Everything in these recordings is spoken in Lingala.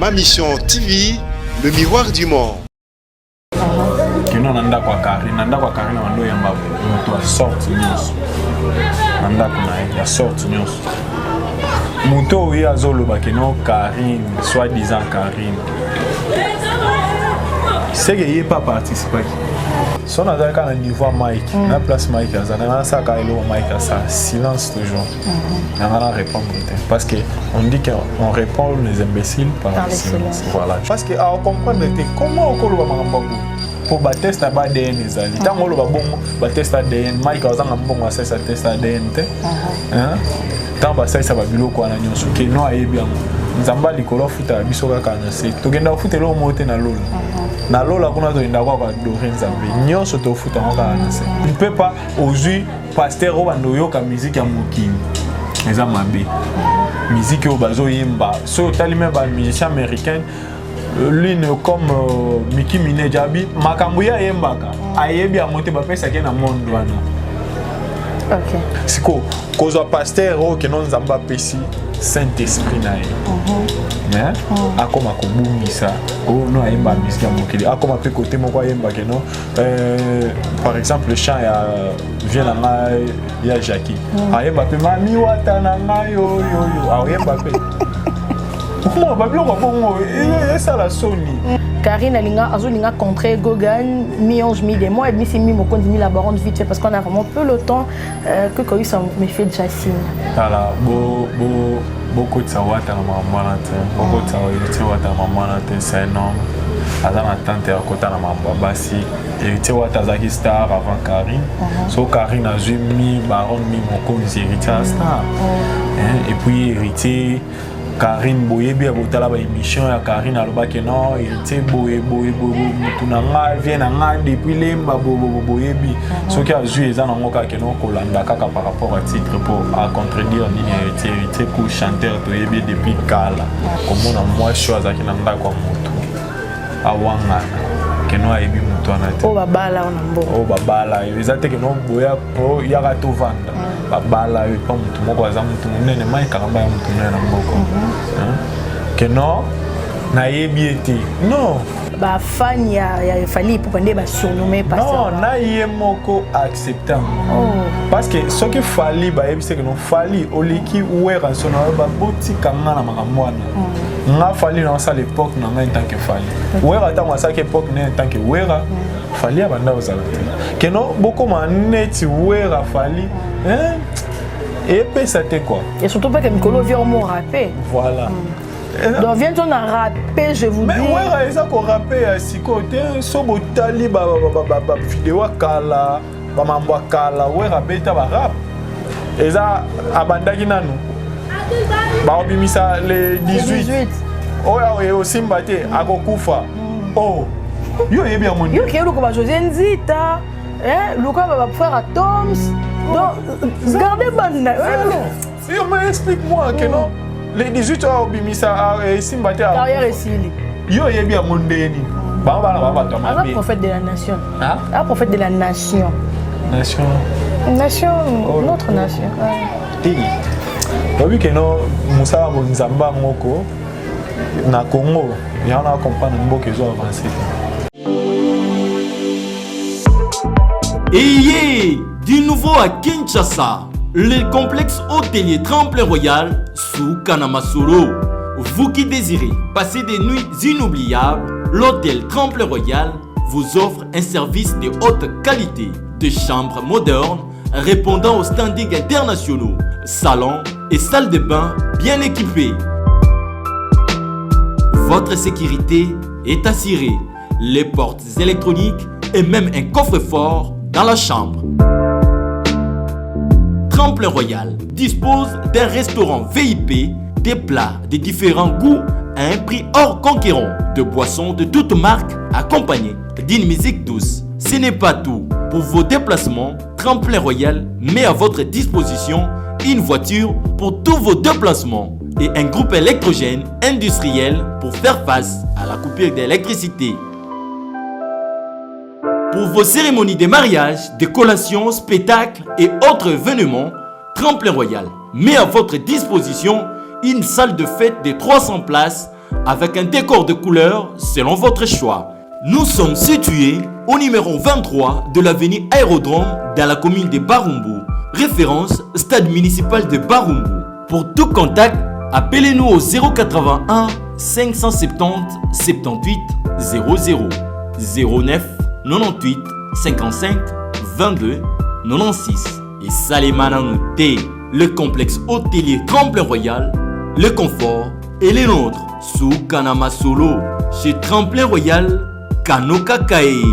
Ma Mission TV, le miroir du monde. Kino nanda kwa Karine na wando yamba moto a sorti nyos. Nanda kuna ya sorti nyos. Moto oui azolo ba kino Karine, soi-disant Karine. C'est que il pas participé. Son azal quand niveau Mike, na place Mike azana na ça ka elo Mike ça silence toujours. On va répondre parce que on dit qu'on répond les imbéciles par le silence. Voilà. Parce que à comprendre comment on kolo ba mambo pour test ADN ezali. Tant on ba bon test ADN Mike azana bon ça test ADN te. Hein? Tant ba ça ba biloko na nyonso ke no ayebi yango. Nzamba likolo futa biso kaka na se. Togenda futa lo mote na lola. Na lola kuna to inda kwa adorer Nzambe. Nyonso to futa ngo kaka na se. On peut pas aujourd'hui pasteur o bando yoka musique ya mokini. Eza mabe. Musique o bazo yimba. So tali même ba musicien américain l'une comme Nicki Minaj abi makambo ya yembaka. Ayebi amote ba pesa ke na monde wana. OK. Siko kozo pasteur o ke non Nzamba pesi Saint-Esprit na ye. Mais akoma kobungisa o no ayemba musique ya mokili akoma pe côté moko ayemba ke non par exemple le chant ya vient na ya Jackie ayemba pe mami wata na yo ayemba pe mo ba biloko bongo esa la soni. Karine azolinga contre Gogan mi-ange mi-démon et mi-c'est mi-mokondi mi-laborante vite fait parce qu'on a vraiment peu le temps que quand ça me fait déjà signe. Voilà, beaucoup de savoir dans ma manate, beaucoup de savoir dans ma manate, c'est énorme. Azan attente à côté de ma babasi, héritier Watazaki star avant Karine. So Karine a joué mi-baron mi-mokondi héritier star. Et puis héritier Karine Boyebi a botala ba émission ya Karine aloba ke non héritier boye mutunanga vient nga depuis lemba Boyebi ce qui a joué ça nango ka ke non kolanda kaka par rapport à titre pour à contredire ni héritier ku chanteur Boyebi depuis kala comme na moi choseaki na ndako moto awanga ke no ayebi mutu anate o babala ezate ke no boya o yaka to vanda babala yo pa mutu moko aza mutu munene mai karamba ya mutu munene na mboko que non nayebi ete non ba fan ya fali pour pande ba surnommer pas non na yemoko acceptant parce que ce que fali ba yebi c'est que non fali oliki wera sona ba boti kanga na makamwana nga fali na ça l'époque na nga en tant que fali wera ta ça que époque na en tant que wera fali abanda ozalate que non beaucoup maneti wera fali et puis ça t'est quoi et surtout pas que Mikolo vient au rapper voilà. Donc viens-on à rapper, je vous dis. Mais ouais, ça qu'on rapper à si côté, sobo tali ba vidéo kala, ba mambo kala, ouais rapper ta ba rap. Et ça abandaki nanu. Ba obimisa les 18. Oh ya aussi mbate akokufa. Oh. Yo yebi amoni. Yo ke luko ba José Nzita, luko ba frère Toms. Donc gardez banda. Yo mais explique-moi que non. Les 18 ans bimisa simbate a carrière esili yo yebi ya mondeni baba na baba to mabe prophète de la nation prophète de la nation notre nation tigi obi que non musa bo nzamba moko na Congo ya na comprendre mboka zo avancer et du nouveau à Kinshasa. Le complexe hôtelier Tremplin Royal sous Kanamasoro. Vous qui désirez passer des nuits inoubliables, l'hôtel Tremplin Royal vous offre un service de haute qualité, de chambres modernes répondant aux standards internationaux, salons et salles de bain bien équipées. Votre sécurité est assurée, les portes électroniques et même un coffre-fort dans la chambre. Tremplin Royal dispose d'un restaurant VIP, des plats de différents goûts à un prix hors conquérant, de boissons de toutes marques accompagnées d'une musique douce. Ce n'est pas tout. Pour vos déplacements, Tremplin Royal met à votre disposition une voiture pour tous vos déplacements et un groupe électrogène industriel pour faire face à la coupure d'électricité. Pour vos cérémonies de mariage, de collations, spectacles et autres événements, Tremplin Royal met à votre disposition une salle de fête de 300 places avec un décor de couleurs selon votre choix. Nous sommes situés au numéro 23 de l'avenue Aérodrome dans la commune de Barumbu. Référence Stade municipal de Barumbu. Pour tout contact, appelez-nous au 081 570 78 00 09 98 55 22 96. Et Salimana Nouté, le complexe hôtelier Tremplin Royal, le confort et les nôtres sous Kanama Solo chez Tremplin Royal Kanokakae.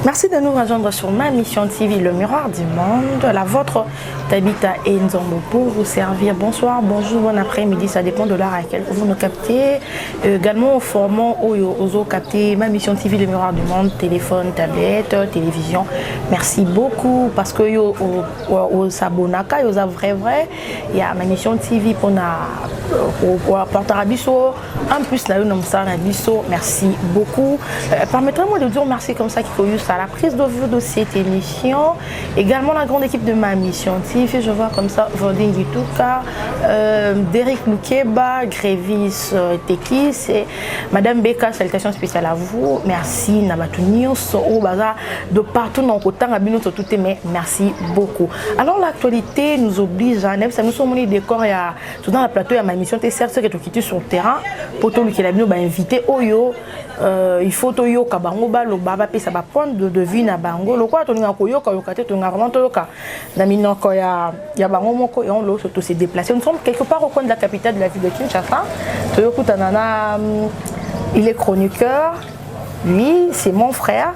Merci de nous rejoindre sur ma mission TV, le miroir du monde. La vôtre, Tabita et Nzombo pour vous servir. Bonsoir, bonjour, bon après-midi, ça dépend de l'heure à laquelle vous nous captez. Également au format où vous captez ma mission TV, le miroir du monde, téléphone, tablette, télévision. Merci beaucoup parce que vous s'abonnez, vous avez vrai. Il y a ma mission TV pour porter à biso. En plus, là, nous sommes biso. Merci beaucoup. Permettez-moi de dire merci comme ça qui à la prise de vue de cette émission. Également la grande équipe de ma mission TV, je vois comme ça Vording Gituka, Derek Lukeba, Grévis Tekis et Madame Beka, salutations spéciales à vous. Merci Nabatunios, au bazar de partout dans le côté, mais merci beaucoup. Alors l'actualité nous oblige à ça nous sommes les décors et tout dans la plateau, il y a ma mission T certes qui est quitté sur le terrain pour tout le qui l'a invité Oyo. Il faut que yo kabango ba lo baba pe ça va prendre de vie na bango lo quoi to nga ko yo ka yo kate to nga vraiment to ka na mino ko ya bango moko et on lo surtout se déplacer. Nous sommes quelque part au coin de la capitale de la ville de Kinshasa. To yo kutanana il est chroniqueur, lui c'est mon frère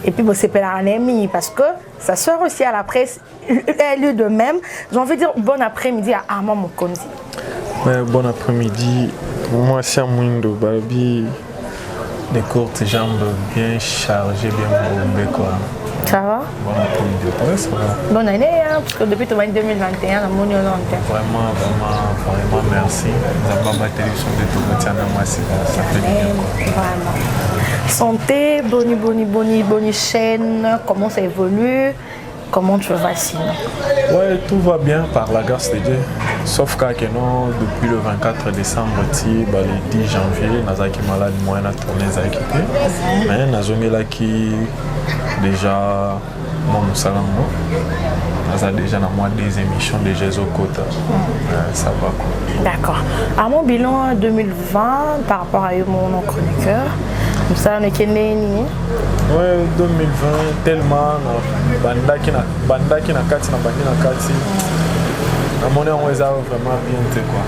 et puis bon c'est un ami parce que sa soeur aussi à la presse elle de même. J'ai envie de dire bon après-midi à Armand Mokonzi. Ouais, bon après-midi. Moi c'est Mwindo Babi. Des courtes jambes bien chargées, bien bombées quoi. Ça va? Bon après-midi, ouais, ça va. Bonne année, hein, parce que depuis 2021, la monnaie est vraiment merci. Nous avons ma télévision de tout le temps, ça fait bien quoi. Vraiment. Santé, bonne chaîne, comment ça évolue? Comment tu vas sinon? Ouais, tout va bien par la grâce de Dieu. Sauf que non, depuis le 24 décembre, le 10 janvier, nous avons malade, moi, on a tourné les équipes. Mais nous avons qui déjà mon salon. Nous avons déjà des émissions de Jésus Kota. Ça va quoi. D'accord. À mon bilan 2020, par rapport à mon chroniqueur, ça on est qui né? Ouais, 2020 tellement bandaki na kati na bandi na kati. On est vraiment bien quoi.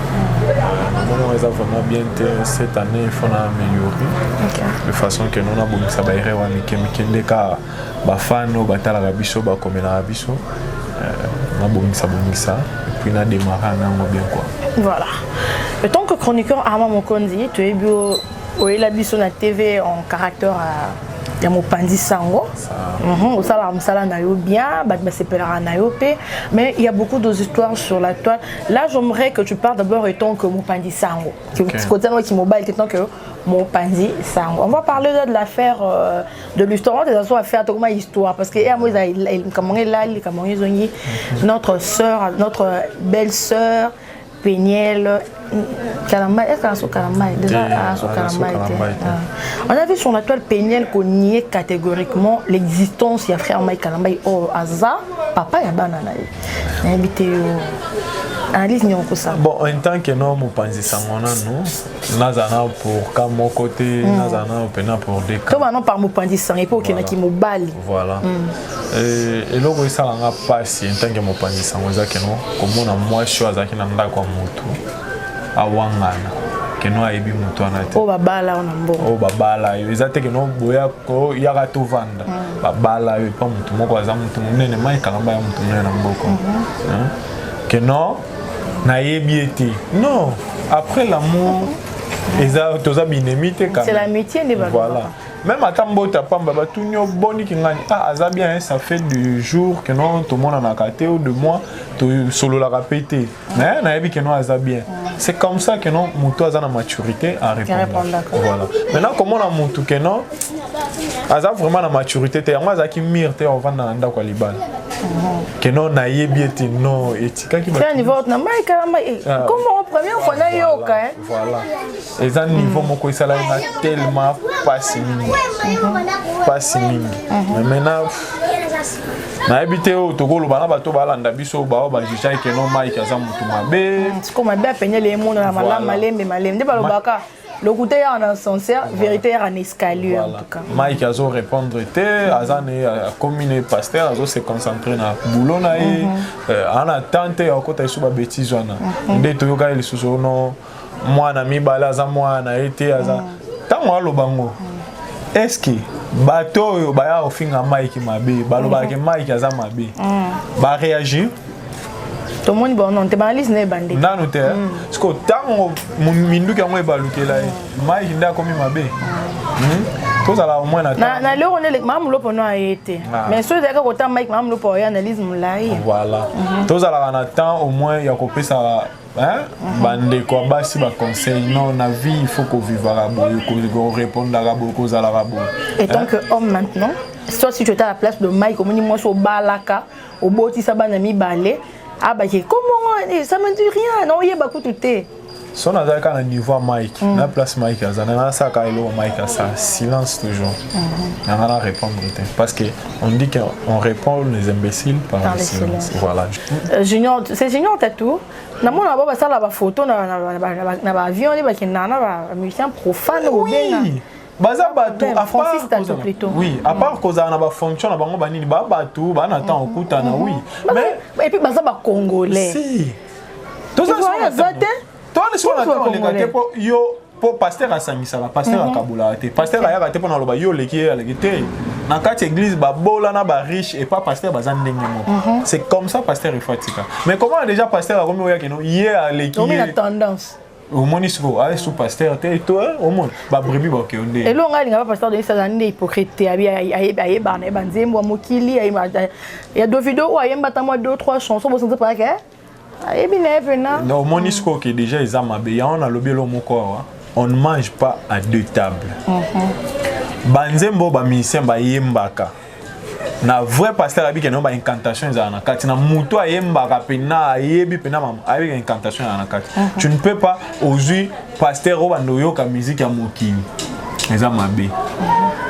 On est vraiment bien cette année il faut améliorer. De façon que nous avons ça va irer wa mikende ka ba fano batala la biso ba komela biso. Na bonisa et puis na démarrer nango bien quoi. Voilà. En tant que chroniqueur Armand Mokonzi, tu es bio la biso na TV en caractère à Mopandi Sango. Mais il y a beaucoup d'histoires sur la toile. Là, j'aimerais que tu parles d'abord étant que Mopandi Sango. Côté qui mobile étant que Mopandi Sango. On va parler de l'affaire de l'histoire, des affaires de histoire parce que notre sœur, notre belle-sœur Péniel, Kalamba, est-ce Kalamba déjà on a vu sur la toile Péniel qu'on niait catégoriquement l'existence de frère Mike Kalamba au Aza, papa et banana. Analyse ni on ça. Bon, en tant que nous Mopanzi Sangona nous nazana pour qu'à mon côté nazana opena pour des cas. Comment non par Mopanzi Sang et pour qu'il y en a qui mobile. Voilà. Et là où ça n'a pas si en tant que Mopanzi Sangoza que nous comme on a moi choisi qui n'a pas quoi moto à Wangana que nous a ébi moto na te. Oh babala on a bon. Oh babala exacte que nous boya ko yaka to vanda. Babala et pas moto moko za moto nene mai Kalamba ya moto nene na mboko. Que non non, après l'amour, c'est l'amitié des voilà. Même à Tambota Pamba, tout le monde qui a bien, ça fait du jour que non, tout le monde en a gâté ou de moi, tout solo la répété. Mais on a vu que non, ça bien. C'est comme ça que non, mon a la maturité à répondre. Voilà. Maintenant, comment on a mon tout que non, ça vraiment la maturité. Moi, ça qui mire, on va dans la libane. que non na yebiete non etika ki c'est un niveau na Mike comment première fois na yoka voilà et un niveau moko isala na tellement pas mingi mais maintenant na habité au Togo bana bato balanda biso ba jija ke non Mike aza mutu mabe comme mabe apenye les monde na malembe nde balobaka le côté en ascenseur, vérité en escalier en tout cas. Mike a répondre azane commune pasteur azo se concentrer na boulot na e en attente ya kota isuba bêtise wana nde to yoka ile suso no mwana mibala za mwana ete aza tango alobango est-ce que bato yo baya ofinga Mike mabe baloba ke Mike aza mabe ba réagir tout le monde bon non te balise ne bande nanu te parce que tango mindu ka ngwe balukela Mike nda komi mabe tout ça là au moins na le on est mam lo pono a été mais so de ka kota Mike mam lo po analyse mulai voilà tout ça là na temps au moins ya ko pesa bande ko basi ba conseil non na vie il faut qu'on vive arabe qu'on réponde arabe qu'on ala arabe et tant que homme maintenant soit si tu étais à la place de Mike comme ni moi so balaka au boti sa banami balé ah bah comment ça me dit rien non yé baku tout est son azaka na niveau Mike na place Mike azana na sa ka elo Mike ça silence toujours on va répondre parce que on dit qu'on répond les imbéciles par le silence voilà Junior c'est Junior tatou na mona ba sala ba photo na ba avion ni ba kinana ba musicien profane au bena baza bato à Francis Tato plutôt oui à part cause na ba fonction na bango banini ba bato ba na temps okuta na oui mais et puis baza ba congolais si tout ça toi les soirs on les gâter pour yo pour pasteur à Sangisa la pasteur à Kabula te pasteur à gâter pour na loba yo leki na quatre église ba bola na ba riche et pas pasteur bazan ndenge c'est comme ça pasteur Ifatika mais comment déjà pasteur a comme que non hier à leki on a tendance au monisco allez sous pasteur toi au monde ba brebis ba ke onde et longa linga pasteur de ça ndé hypocrite aye bana banzembo mokili ya do vidéo ayemba ta moi 2-3 chansons vous sentez pas que aye bina venant non monisco qui déjà ils ont mabé on a lobby lo moko on ne mange pas à deux tables banzembo ba musicien ba yembaka na vrai pasteur abi ke no ba incantation za na kati na muto ayembaka pena ayebi pena mama abi incantation na kati tu ne peux pas aujourd'hui pasteur o bando yoka musique ya mokili eza mabe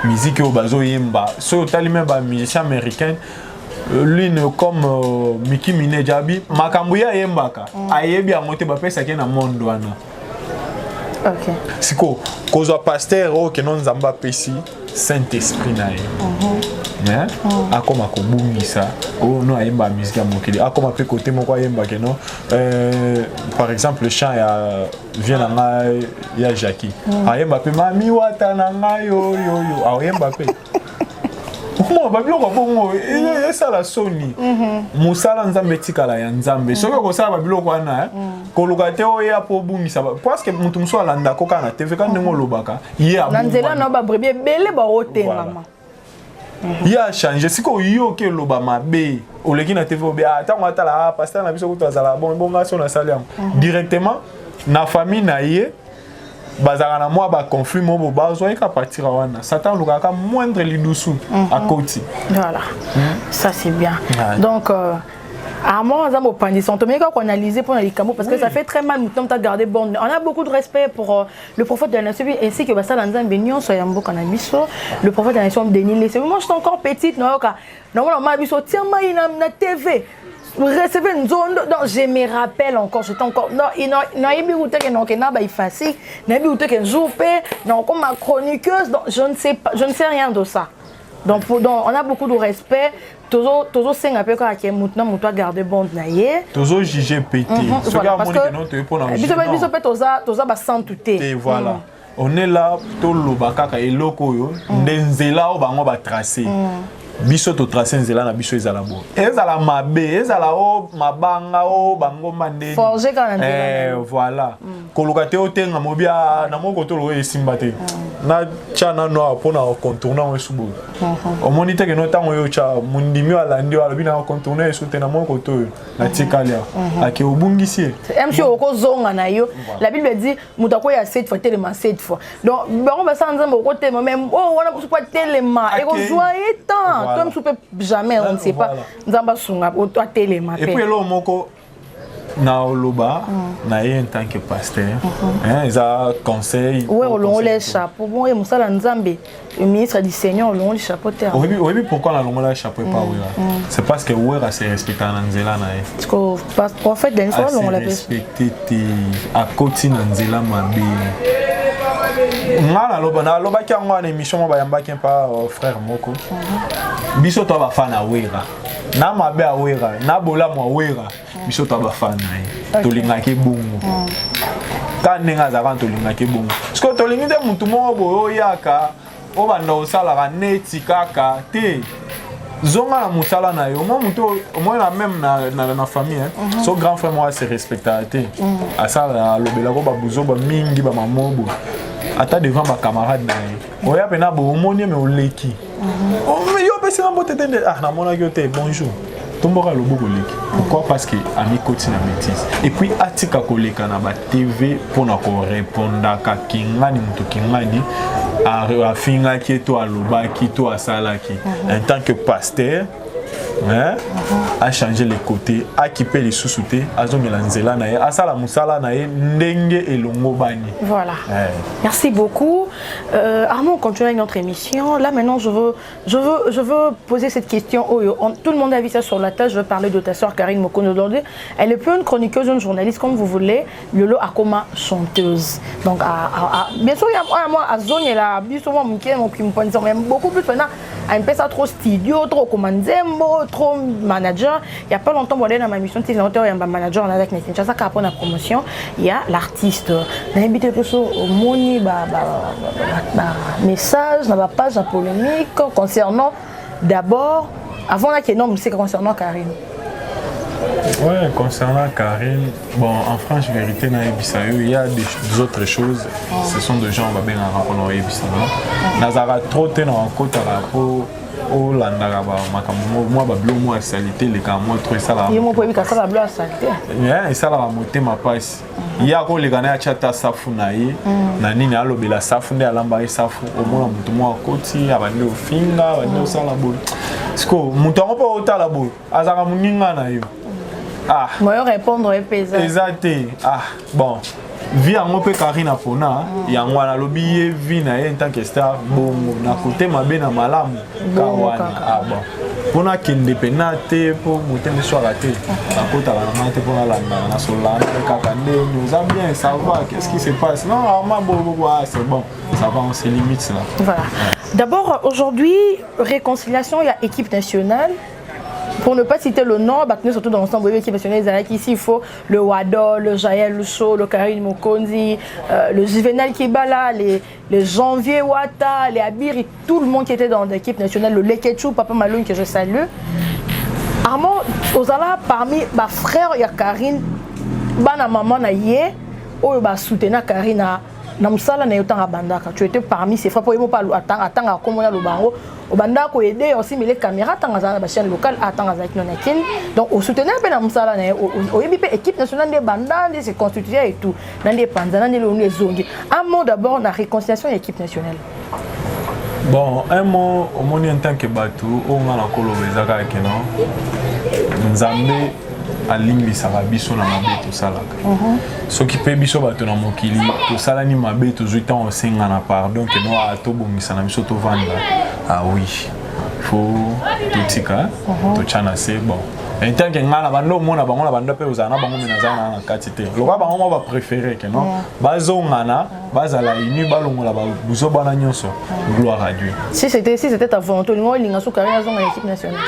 musique o bazo yemba so tali même ba musicien américain l'une comme Miki Minejabi makambu ya yembaka ayebi amote ba pesa ke na monde wana OK siko kozo pasteur o ke non nzamba pesi Saint-Esprit na ye akoma kobungisa o no ayemba musique ya mokili akoma pe côté moko ayemba ke non par exemple le chant ya vient na ya Jackie ayemba pe mami wata na ngayo yo ayemba pe moi babilo ko bongo esa la soni musala nzambe tikala ya nzambe soki ko sala babilo ko na ko lokate o ya po bungisa parce que mutu muso alanda ko kana TV kan ngo lobaka ya nanzela na ba brebie bele ba otengama ya changer siko yo ke loba mabe oleki na TV obe atango atala pasteur na biso ko tozala bon ngaso na salam directement na famille na ye bazara na moi ba conflit mo bazo eka partir wana satan lukaka moindre lidusu à côté voilà ça c'est bien donc à moi on a mon pandis on te met qu'on analyser pour les camos parce que ça fait très mal nous t'as gardé bon on a beaucoup de respect pour le prophète de la nation ainsi que ça dans un bénion soyons beau cannabis le prophète de la nation Denis c'est moi je suis encore petite non normalement biso tiens moi na TV recevez une zone donc je me rappelle encore j'étais encore non il y a que non que n'a pas effacé n'a pas que joupe non comme ma chroniqueuse donc je ne sais rien de ça donc on a beaucoup de respect toujours c'est un peu comme que maintenant moi garder bon naie toujours juger pété ce gars moi que non te pour na biso peut toza ba santuté voilà on est là to lobaka ka eloko yo ndenzela o bango ba tracer biso to tracer nzela na biso ezala bo ezala mabe ezala o mabanga o bango mandeni forger quand même voilà kolokate o tenga mobia na moko to lo esimba te na chana no pona contourner o subo o moniteur que no tango yo cha mundimi ala ndio ala bina contourner eso te na moko to na tikalia ake obungisi MC oko zonga na yo la Bible dit mutako ya 7 fois tellement 7 fois donc on va ça nzambo ko te même oh wana pas tellement et ko joyeux temps Voilà. Toi, tu peux jamais, on ne sait pas. Nzamba sunga, toi télé Et puis là, moko na oloba, na en tant que pasteur, ils ont conseil. Ouais, on les chapeaux. Bon, et Moussa Nzambe, le ministre du Seigneur, on les chapeaux terre. Oui, pourquoi la longue la chapeau pas oui. C'est parce que Ouera s'est respecté en Anzela na. Parce qu'en fait, d'une fois, on l'a respecté à côté Anzela mabe. Ngala loba ki ngwa na émission ba yamba ki pa frère moko. Biso to ba fana Ouera. Na mabe a Ouera, na bola mo Ouera. Biso to ba fana to linga ki bungu. Ka nenga za kan to linga ki bungu. Sko to linga de mutu mo bo yaka. O banda osala ka neti kaka te. Zonga la musala na yo, moi la même na famille hein. So grand frère moi c'est respecté. À ça la lobela ko ba buzo ba mingi ba mamobo. Ata devant ma camarade na yo. Oya pena bo omoni me oleki. Oh mais yo pesi na bote tende ah na mona yo te bonjour. Tombora lobo koleki. Pourquoi? Parce que ami koti na bêtise. Et puis atika koleka na ba TV pour na ko répondre ka kingani mutu kingani. A finga qui est toi loba qui toi salaki en tant que pasteur hein a changer les côtés a kiper les sous-soutés a zongela nzela na ye a sala musala na ye ndenge elongo bani. Voilà. Merci beaucoup. Armand, on continue avec notre émission. Là maintenant je veux poser cette question. Tout le monde a vu ça sur la tâche. Je veux parler de ta soeur Karine Mokono. Elle est plus une chroniqueuse, une journaliste comme vous voulez. Lolo Akoma chanteuse. Donc bien sûr il y a moi à zone et là bien souvent mon qui me pense même beaucoup plus maintenant à une personne trop studio, trop commandembo, trop manager. Il y a pas longtemps on est dans ma mission de il y a un manager avec Kinshasa qui a la promotion, il y a l'artiste. N'invite plus au moni message dans la page polémique concernant d'abord avant là qu'il y ait c'est concernant Karine. Ouais, concernant Karine, bon, en franche vérité, il y a des autres choses. Ce sont des gens qui vont bien rencontrer. Nazara trop de rencontres pour Landara, moi, moi, salité, les gars, moi, trop ça. Il y a ça la salité. Et ça, la montée ma passe. Il y a les gars qui ont chata safunaï, nanini alobe la safune alamba safu, au moins mutu moi côté, abandi au finga, abandi au salabo. Sko, mutu on peut ota labo, azara muninga na yo. Ah. Moi répondre est pesant. Exact. Ah, bon. Vie en peu Karine Apona, il y a un lobby vie en tant que star, bon, na côté ma ben malamu, kawana, ah bon. Pour na indépendante pour monter le soir raté, la côte à la mante pour la landa, na solana, kakande, nous a bien, ça va, qu'est-ce qui se passe? Non, c'est bon, ça va, on se limite là. Voilà. D'abord, aujourd'hui, réconciliation, il y a équipe nationale. Pour ne pas citer le nom, surtout dans l'ensemble de l'équipe nationale, ici il faut le Wado, le Jaël Lucho, le Karine Mokonzi, le Juvenal Kibala, les Janvier Wata, les Abiri, tout le monde qui était dans l'équipe nationale, le Leketchou, Papa Maloun que je salue. Armand, Ozala, parmi mes frères, il y a Karine, bana maman na yé, ou ba soutenir Karine na musala na yotanga bandaka. Tu étais parmi ces frères pour ne pas attendre comment le bango. Au bandako aider aussi mais les caméras tant à la chaîne locale attendre à Zakiноnakin. Donc au soutenir ben na musala na au yebi équipe nationale des bandas des constitué et tout. Dans des panzana les zones. Un mot d'abord la réconciliation de l'équipe nationale. Bon, un mot au monde en tant que bateau, on a la colo bezaka kenon. Nzambe alingi sarabiso na mabe to salaka. Ce qui peut biso bato na mokili to sala ni mabe to zuita on senga na pardon que no ato bongisa na biso to vanda. Ah oui. Faut tout tika to chana c'est bon. En tant que ngala bando mona bango na bando pe uzana bango menazana na katite. Loka bango ba préférer que non. Bazongana, bazala ini balongola ba buzo bana nyonso. Gloire à Dieu. Si c'était ta volonté, lingo linga so carrière dans l'équipe nationale.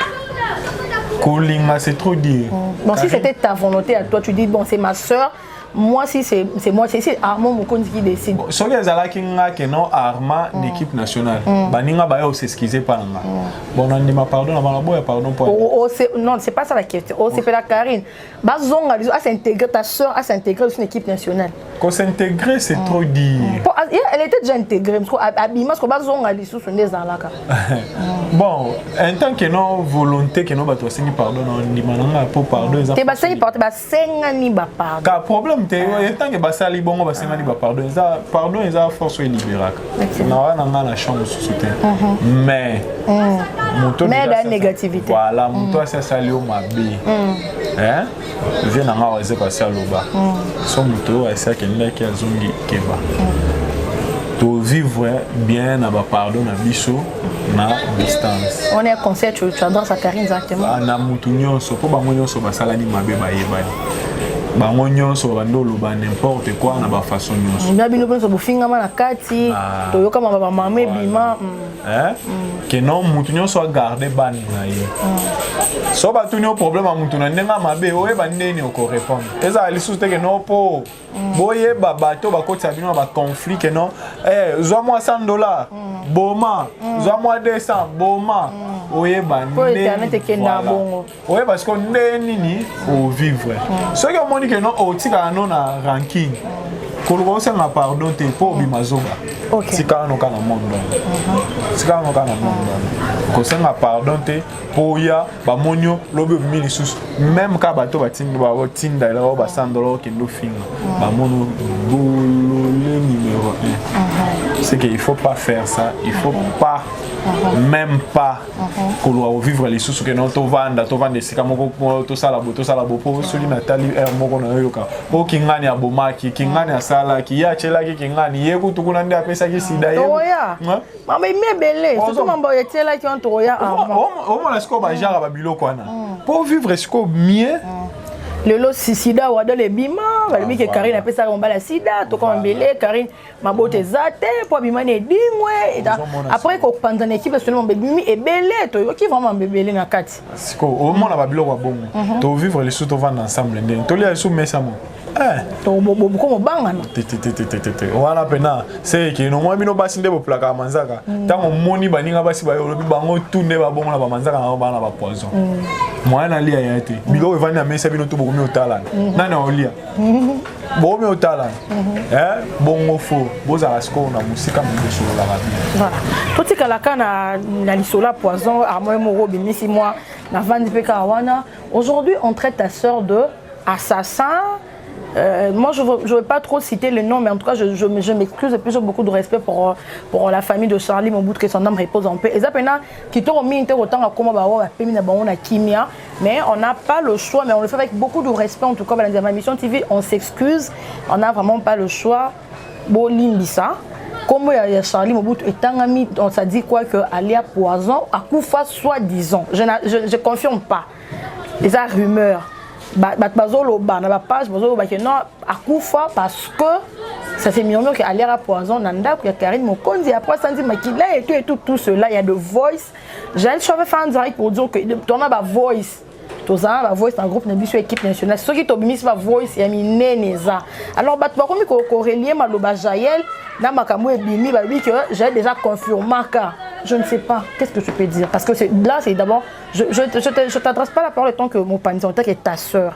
Kolinga, c'est trop dire. Bon, si c'était ta volonté à toi, tu dis, bon, c'est ma soeur, moi, si c'est moi, c'est Armand Mokonzi qui décide. Ce qui est non Armand l'équipe nationale. Baninga ba s'excuser par nga. Bon, on dit ma pardon, pardon pour. Non, c'est pas ça la question. Oh, c'est pas la Karine. Bazonga à s'intégrer, ta soeur à s'intégrer dans une équipe nationale. Quand s'intégrer, c'est trop dire. Elle était déjà intégrée, parce que Bazonga les sous sont des alaka. Bon, en tant que non volonté que non bato seni pardon, on dit mananga pour pardon. T'es baseni porter basenga ni ba pardon. Car problème problème tant que basali bongo basengani ba pardon eza force libéraka na na chambre société mais mais la négativité voilà muto asa sali o mabe hein vient na wa ze passer loba so muto asa kenda ki azungi keba to vivre bien na ba pardon na biso na distance. On est à concert, tu adores sa Karine exactement. Na mutu nyonso po bango nyonso basala ni mabe ba yebani. Bango nyonso bandolo ba n'importe quoi na ba façon nyonso. Nga bino penso bofinga na kati, to yoka mama mama bima. Que non mutu nyonso a garder ban na ye. So ba tuni o problème mutu na ndenga mabe o eba ndeni o ko répondre. Eza ali soute que non po boye ba bato ba kotsa bino ba conflit que non zo moi $100 boma zo moi 200 boma oyeba ndeni. Oui, parce qu'on est nini au vivre. Ce qui on dit que non, au tika non na ranking. Koloba se na pardon te po bimazoba. Tika no kana mondo. Tika no kana mondo. Ko se na pardon te po ya ba monyo lobe mini sus. Même ka bato batinda ba tinda la ba $100 ki ndo finga. Ba mono le numéro 1. C'est qu'il faut pas faire ça, il faut pas même pas koloba vivre les sous que non to vanda sika moko to sala bo soli natali moko na yoka o kingani abomaki kingani asala ki ya chela ki kingani ye kutukuna ndi apesa ki sida ye oya mama imebele surtout mambo ya chela ki on toya o mona siko ba jara ba biloko na pour vivre siko mieux lelo sida wa dans les bima balibi ke Karine apesa ko mbala sida to ko mbele Karine mabote zate po bima ne dingwe après ko panza na équipe seulement bimi ebele to yoki vraiment mbele na kati siko o mona ba biloko bongo to vivre les sous to vendre ensemble ndeni to lia sous mesamo to bobo ko bangana wana pena c'est que no moi bino basi ndebo plaka manzaka tango moni baninga basi ba yolobi bango tunde ba bongo na ba manzaka na ba na ba poison moi na lia yate bilo evani na mesa bino to bokomi otala nana olia bokomi otala bongo fo bozala sko na musika mbeso la rabia voilà tout tikalaka na lisola poison armoire moro bimisi moi na vandi peka wana aujourd'hui on traite ta sœur de assassin. Moi, je ne veux pas trop citer le nom, mais en tout cas, je m'excuse et puis j'ai beaucoup de respect pour la famille de Charlie Mobutu, que son âme repose en paix. Et ça, qui t'ont mis autant à comment mais on n'a pas le choix, mais on le fait avec beaucoup de respect. En tout cas, dans la mission TV, on s'excuse, on n'a vraiment pas le choix. Bon, Limbisa. Comme il y a Charlie Mobutu et Tangami, on s'est dit quoi que Alia Poison, à Koufa, soi-disant. Je ne confirme pas. Les rumeurs. Bazolo ba na ba page bazolo ba que non akufa parce que ça c'est murmure que aller à poison nanda que Karine Mokonzi après ça dit makila et tout cela il y a de voice j'ai fait faire un direct pour dire que ton ba voice tous ba voice un groupe na équipe nationale ceux qui tobimis ba voice ya mineneza alors bat ba komi ko relier maloba Jaël na makambo e bimi ba bi que j'ai déjà confirmé ka je ne sais pas qu'est-ce que je peux dire parce que là c'est d'abord je t'adresse pas la parole tant que mon panier en tant que ta sœur.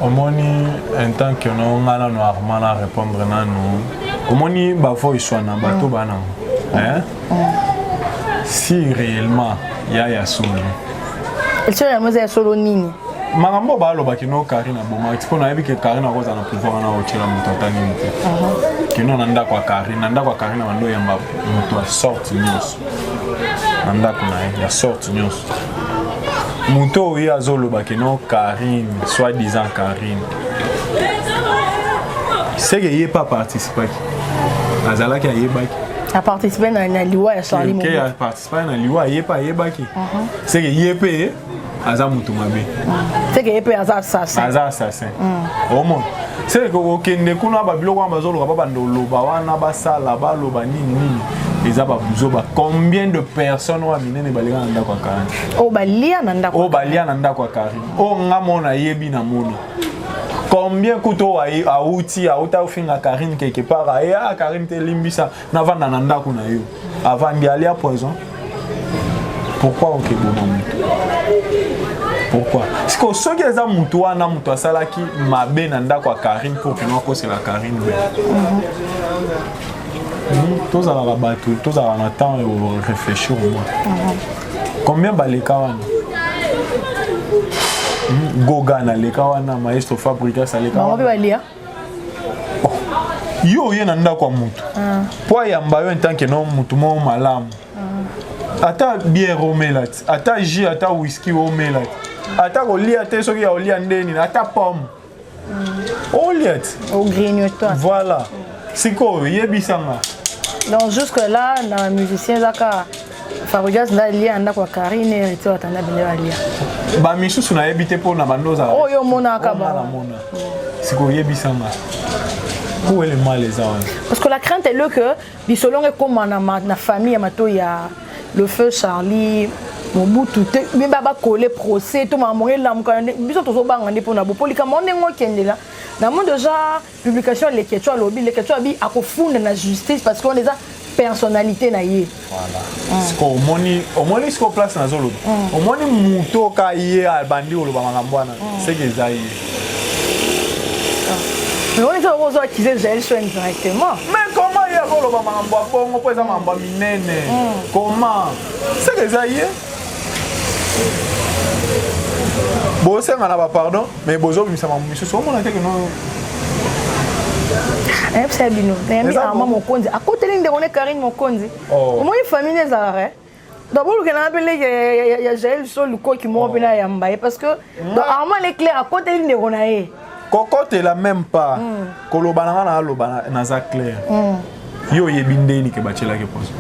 Omoni en tant que non ngana no armana répondre na nous. Omoni ba voice wana bato bana. Si réellement ya solo. Elle serait réellement solo nini. Magambo ba lo ba kino Karine boma tipo na yebi ke Karine akoza na pouvoir na otira mutotani nte. Kino nanda kwa Karine wando yamba muto a sorte nyos. Nanda kuna ya sorte nyos. Muto ya zolo ba kino Karine, soi-disant Karine. C'est que yé pas participer. Azala ki yeba ki. A participer na liwa ya Charlie Mobutu. Qui a participé na liwa yeba ki. C'est que yé pe aza mutu mabe. C'est que yé aza assassin. Aza assassin. Au monde. C'est que okende kuna ba biloko ba zolo ba bandolo ba wana ba sala ba loba nini. Eza ba buzoba combien de personnes wa minene balinga nda kwa Karine. O balia nanda kwa. O balia nda kwa Karine. O ngamona yebi na moni. Combien kuto auta ufinga Karine quelque part aya Karine te limbisa na vanda nanda kuna yo. Avant d'y aller à poison. Pourquoi on kebono mutu? Pourquoi? Parce que ceux qui ont mutu wana mutu asala ki mabe nanda kwa Karine pour que nous c'est la Karine. Tous à la bateau, tous à la temps et réfléchir au moins. Combien baleka wana? Goga na leka wana maestro Fabrica saleka. Maman balia. yo yena ndako mutu po yamba yo en tant que non mutu mo malamu ata bière omelate ata jus ata whisky omelate ata kolia te soki ya olia ndeni ata pomme oliat au grignotant voilà siko yebisanga donc jusque là na musicien zaka Fabrigas na lia anda kwa Karine héritier atanda bendela lia ba misusu na yebite po na bandoza oyo mona ka ba siko yebisanga où est le mal les gens parce que la crainte est le que bisolong est comme na famille mato ya le feu Charlie Mobutu te mais baba collé procès to mamoye lam ka biso to so banga ndi pona bo polika monde ngo kendela na monde déjà publication les questions lobby les questions bi akofunda na justice parce qu'on les a personnalité na yé voilà ce qu'on moni ce qu'on place na zolo au moni muto ka yé albandi olo ba ngambwana c'est que ça yé mais on est aux accuser Jaël Soin directement mais comment y a olo ba ngambwa bongo po eza mamba minene comment c'est que ça yé bon c'est ngana ba pardon mais bozo bimisa mamusu so mona te que non c'est bino mais ama mokonzi à côté de on est Karine mokonzi au moins famille les arrêts d'abord le kana appelé ya Jaël Sol ko qui mo bina ya mbaye parce que dans ama les clair à côté de on a é cocotte la même pas kolobana na lobana na za clair yo yebindeni ke bachela ke pose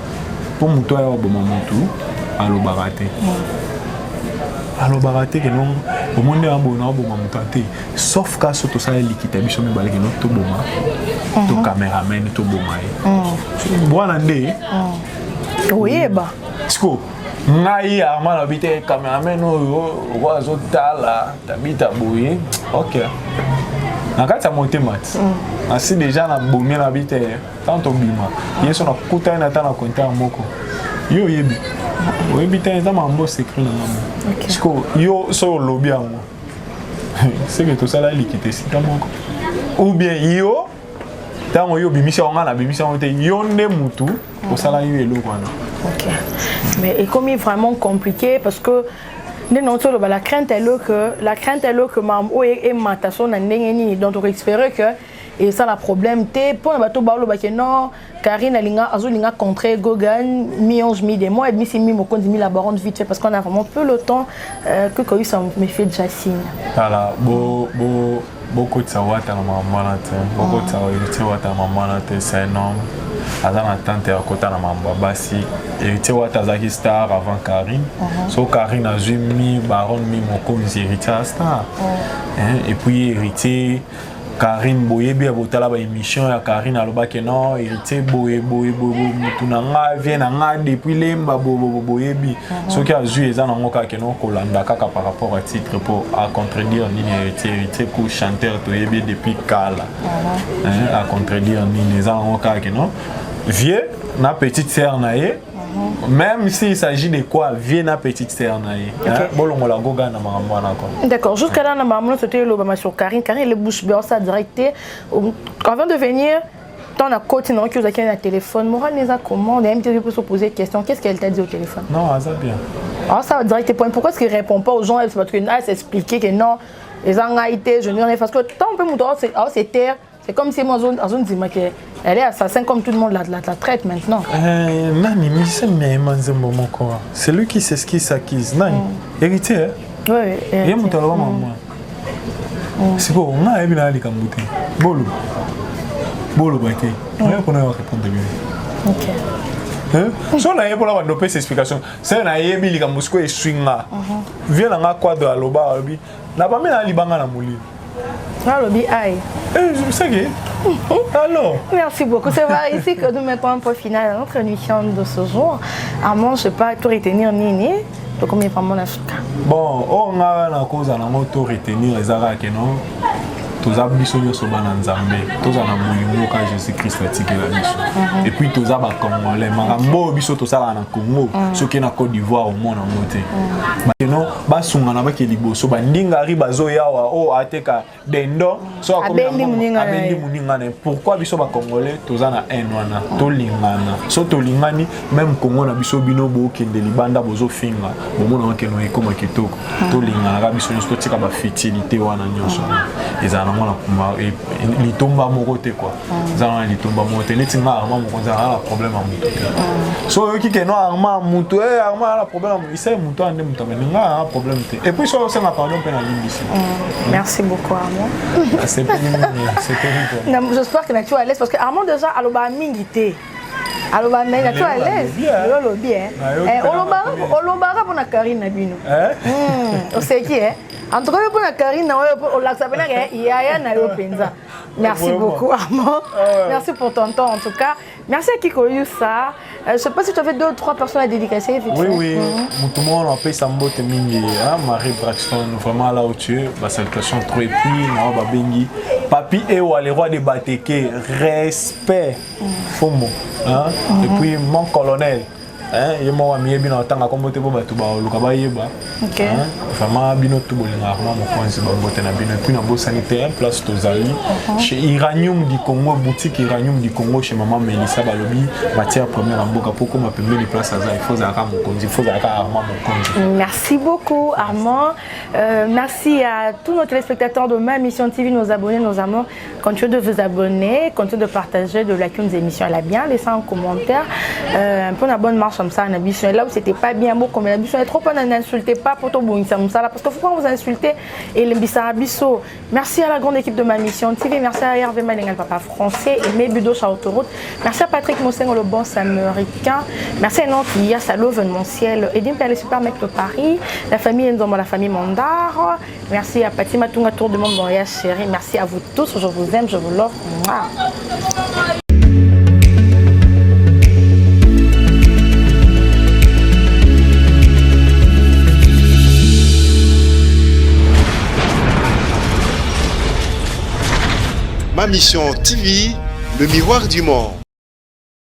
pour muto ya oboma mutu alobaka te alobaka te ke non au monde ya bona oboma mutu te sauf ka soto ça likita biso me baleke no to boma to cameraman to boma e bwana nde oyeba sko ngai ama na bite cameraman oyo wazo tala tabita boye OK nakati ya motema asi déjà na bomia na bite tanto bima yeso na kuta na tana konta moko yo yebi oyebi te eza mambo secret na mamo parce que yo so lobby yango c'est que tout ça là likite sika moko ou bien yo tango yo bimisa onga na bimisa on te yo nde mutu ko sala yo eloko wana OK mais et comme il est vraiment compliqué parce que la crainte est là que mam o et matason na ndengeni donc on espérer que et ça la problème té pour na bato baolo ba que non Karine alinga azolinga contrer Gogan mi-11 mi-des mois et demi c'est mi mokonzi mi la baronne vite fait parce qu'on a vraiment peu le temps que quand il s'en me fait Jacine voilà beaucoup de sawata na mama te beaucoup de sawata na mama te c'est énorme azana tante ya kota na mamba basi héritier wata zaki star avant Karine so Karine a mi baronne mi mokonzi héritier star et puis héritier Karine boyebi abotala ba émission ya Karine alobaki non héritier boye mutu na nga vient na nga depuis lemba boyebi so ki azu eza na ngoka ke non kolanda kaka par rapport à titre pour à contredire ni héritier ko chanteur to yebi depuis kala à contredire ni eza na ngoka ke non vieux na petite sœur na ye même s'il s'agit de quoi vient na petite sœur na ye bolongo la goga na makambo na ko d'accord jusqu'à là na maman c'était le bama sur Karine le bouche bien ça directé avant de venir dans la côte non que vous avez un téléphone moral les a comment même tu peux se poser question qu'est-ce qu'elle t'a dit au téléphone non ça bien ah ça direct point pourquoi est-ce qu'il répond pas aux gens elle parce que là s'expliquer que non les angaïtés je ne parce que tant on peut montrer c'est terre. C'est comme si moi, elle est assassin comme tout le monde la traite maintenant. Nani, mais c'est c'est lui qui s'acquise. Nani, héritier. Oui, il y a mon talent, maman. C'est quoi, on a bien allé comme bouteille. Bolo, baké. On va répondre de lui. Ok. Si on a pour la donner ces explications, c'est un aïe comme Moscou et swinga. Viens dans un quadre à l'oba, n'a pas mis la libanga na mouli. Ah, lobby aïe. Je sais que. Alors. Merci beaucoup. C'est vrai ici que nous mettons un point final à notre émission de ce jour. Armand, je ne sais pas tout retenir ni. Donc, combien de fois mon Afrique? Bon, on a la cause à la moto retenir les arabes non. Tous les abysses sont dans Nzambé. Tous les abysses quand Jésus-Christ fatigué la mission. Et puis tous les abysses congolais. Marambo biso tous les na Congo. Ceux qui na Côte d'Ivoire au monde en moté. Maintenant, basunga na baki liboso bandinga ri bazo yawa o ateka dendo so abendi muninga ne pourquoi biso ba congolais toza na haine wana to lingana so to lingani même Congo na biso bino bo kende libanda bozo finga bomona ke no ekoma kitoko to lingana ka biso nyonso tika ba fertilité wana nyonso ezana na mwana et il tombe à mon côté quoi ça il tombe à mon côté les tinga arma mon ça a problème à muto so qui que non arma muto arma la problème il sait muto ande muto mais nga problème et puis so c'est ma pardon pe na ligne ici merci beaucoup Armand c'est terrible j'espère que tu es à l'aise parce que Armand déjà aloba mingité aloba menga tu es à l'aise lolo bien olobara pour na Karine na bino o sait qui est en tout cas pour la Karine on l'a sapena que yaya na yo penza merci beaucoup Armand merci pour ton temps en tout cas merci à Kiko Yusa je sais pas si tu as fait 2 ou 3 personnes à dédicacer oui tout le monde on appelle Sambo Temingi Marie Braxton vraiment là où tu es salutation trop et puis na babengi papi et les rois de Bateke respect fomo et puis mon colonel et moi ami bien en tant que combattre pour battre le cabaye vraiment bien tout bolinga vraiment mon point c'est botter na bien puis na beau sanitaire place Tozali chez Iranium du Congo boutique Iranium du Congo chez maman Melissa Balobi matière première en boka pour comme appeler les places à ça il faut zaka mon konzi il faut zaka Armand mon konzi. Merci beaucoup Armand merci à tous nos téléspectateurs de ma mission TV, nos abonnés, nos amours. Continuez de vous abonner, continuez de partager, de liker nos émissions. Elle a bien laissé un commentaire un peu une bonne marche comme ça là où c'était pas bien beau comme la biche est trop pas n'insultez pas pour tout bon ça parce que faut pas vous insulter et le bisarabiso. Merci à la grande équipe de ma mission TV, merci à Hervé Malengal papa français et Mebudo sur autoroute. Merci à Patrick Mossengo le bon américain. Merci à Nanti à Salove mon ciel Edim Père les super mecs de Paris, la famille Nzombo, la famille Mandar. Merci à Patima Tunga Tour de Monde Voyage chérie. Merci à vous tous, je vous aime, je vous l'offre. Ma mission TV, le miroir du monde.